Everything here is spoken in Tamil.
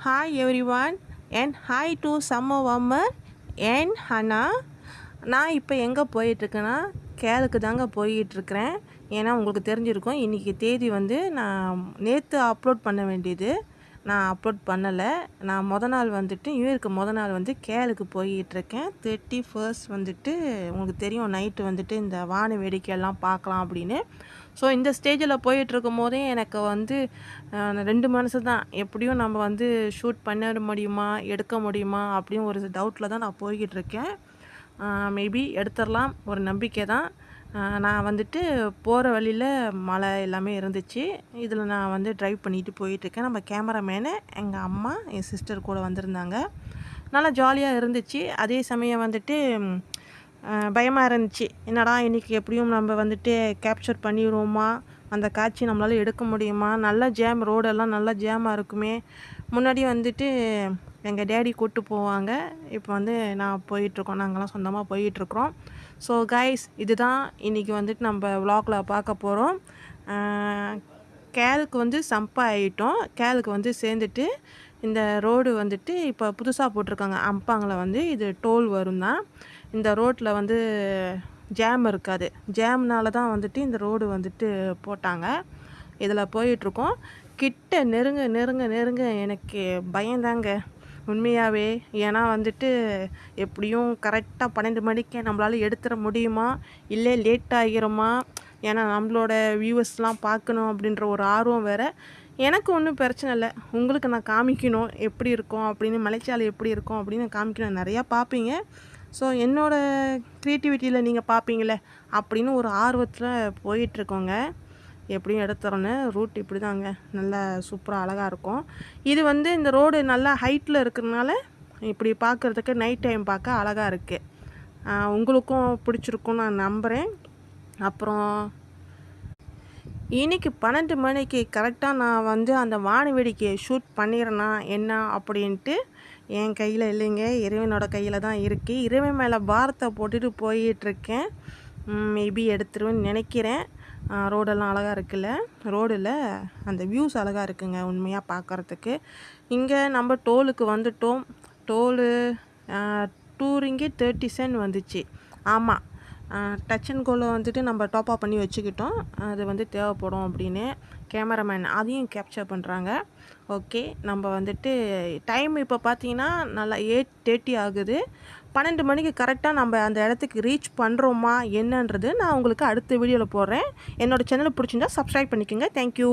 Hi everyone and hi to Summer Warmer and Hannah. நான் இப்போ எங்கே போயிட்டுருக்கேன்னா கேலுக்கு தாங்க போயிட்டுருக்கிறேன். ஏன்னா உங்களுக்கு தெரிஞ்சிருக்கும் இன்றைக்கி தேதி வந்து நான் நேற்று அப்லோட் பண்ண வேண்டியது நான் அப்லோட் பண்ணலை. நான் நாள் வந்துட்டு நியூ இயருக்கு நாள் வந்து கேலுக்கு போயிட்டுருக்கேன். 31st வந்துட்டு உங்களுக்கு தெரியும் நைட்டு வந்துட்டு இந்த வான வேடிக்கையெல்லாம் பார்க்கலாம் அப்படின்னு. ஸோ இந்த ஸ்டேஜில் போயிட்டுருக்கும் போதே எனக்கு வந்து 2 மனசு தான், எப்படியும் நம்ம வந்து ஷூட் பண்ண முடியுமா எடுக்க முடியுமா அப்படின்னு ஒரு டவுட்டில் தான் நான் போய்கிட்டு இருக்கேன். மேபி எடுத்துடலாம் ஒரு நம்பிக்கை தான். நான் வந்துட்டு போகிற வழியில் மழை எல்லாமே இருந்துச்சு. இதில் நான் வந்து ட்ரைவ் பண்ணிட்டு போயிட்டுருக்கேன். நம்ம கேமராமேனு எங்கள் அம்மா என் சிஸ்டர் கூட வந்திருந்தாங்க. நல்லா ஜாலியாக இருந்துச்சு. அதே சமயம் வந்துட்டு பயமாக இருந்துச்சு. என்னடா இன்றைக்கி எப்படியும் நம்ம வந்துட்டு கேப்சர் பண்ணிடுவோமா, அந்த காட்சி நம்மளால் எடுக்க முடியுமா, நல்லா ஜாம், ரோடெல்லாம் நல்லா ஜாமாக இருக்குமே. முன்னாடி வந்துட்டு எங்கள் டேடி கூப்பிட்டு போவாங்க. இப்போ வந்து நான் போயிட்டுருக்கோம், நாங்கள்லாம் சொந்தமாக போயிட்டுருக்குறோம். ஸோ கைஸ், இதுதான் இன்றைக்கி வந்துட்டு நம்ம விலாகில் பார்க்க போகிறோம். கேலுக்கு வந்து சம்பா ஆகிட்டோம். கேலுக்கு வந்து சேர்ந்துட்டு இந்த ரோடு வந்துட்டு இப்போ புதுசாக போட்டிருக்காங்க அம்பாங்கில் வந்து இது டோல் வரும் தான். இந்த ரோட்டில் வந்து ஜாம் இருக்காது. ஜாம்னால தான் வந்துட்டு இந்த ரோடு வந்துட்டு போட்டாங்க. இதில் போயிட்டுருக்கோம். கிட்ட நெருங்க நெருங்க நெருங்க எனக்கு பயந்தாங்க உண்மையாகவே. ஏன்னா வந்துட்டு எப்படியும் கரெக்டாக 12 மணிக்கு நம்மளால் எடுத்துட முடியுமா இல்லை லேட் ஆகிருமா, ஏன்னா நம்மளோட வியூவர்ஸ்லாம் பார்க்கணும் அப்படின்ற ஒரு ஆர்வம் வேறு. எனக்கு ஒன்றும் பிரச்சனை இல்லை, உங்களுக்கு நான் காமிக்கணும் எப்படி இருக்கும் அப்படின்னு, மலைச்சாலை எப்படி இருக்கும் அப்படின்னு காமிக்கணும். நிறையா பார்ப்பீங்க. ஸோ என்னோடய க்ரியேட்டிவிட்டியில் நீங்கள் பார்ப்பீங்களே அப்படின்னு ஒரு ஆர்வத்தில் போயிட்டுருக்கோங்க. எப்படியும் எடுத்துறோன்னு ரூட் இப்படி தாங்க, நல்லா சூப்பராக அழகாக இருக்கும். இது வந்து இந்த ரோடு நல்லா ஹைட்டில் இருக்கிறதுனால இப்படி பார்க்குறதுக்கு நைட் டைம் பார்க்க அழகாக இருக்குது. உங்களுக்கும் பிடிச்சிருக்குன்னு நான் நம்புகிறேன். அப்புறம் இன்றைக்கி 12 மணிக்கு கரெக்டாக நான் வந்து அந்த வான வேடிக்கையை ஷூட் பண்ணிடுறேன்னா என்ன அப்படின்ட்டு என் கையில் இல்லைங்க, இறைவனோட கையில் தான் இருக்குது. இறைவன் மேலே பாரத்தை போட்டுட்டு போயிட்டுருக்கேன். மேபி எடுத்துருவேன்னு நினைக்கிறேன். ரோடெல்லாம் அழகாக இருக்குல்ல, ரோடில் அந்த வியூஸ் அழகாக இருக்குங்க உண்மையாக பார்க்குறதுக்கு. இங்கே நம்ம டோலுக்கு வந்துட்டோம். டோலு 2 ringgit 30 cent வந்துச்சு. ஆமாம், டச் அண்ட் கோலை வந்துட்டு நம்ம டாப்அப் பண்ணி வச்சுக்கிட்டோம். அது வந்து தேவைப்படும் அப்படின்னு கேமராமேன் அதையும் கேப்சர் பண்ணுறாங்க. ஓகே, நம்ம வந்துட்டு டைம் இப்போ பார்த்தீங்கன்னா நல்லா 8:30 ஆகுது. 12 மணிக்கு கரெக்டாக நம்ம அந்த இடத்துக்கு ரீச் பண்ணுறோமா என்னன்றது நான் உங்களுக்கு அடுத்த வீடியோவில் போடுறேன். என்னோடய சேனலை பிடிச்சிருந்தா சப்ஸ்கிரைப் பண்ணிக்கோங்க. தேங்க்யூ.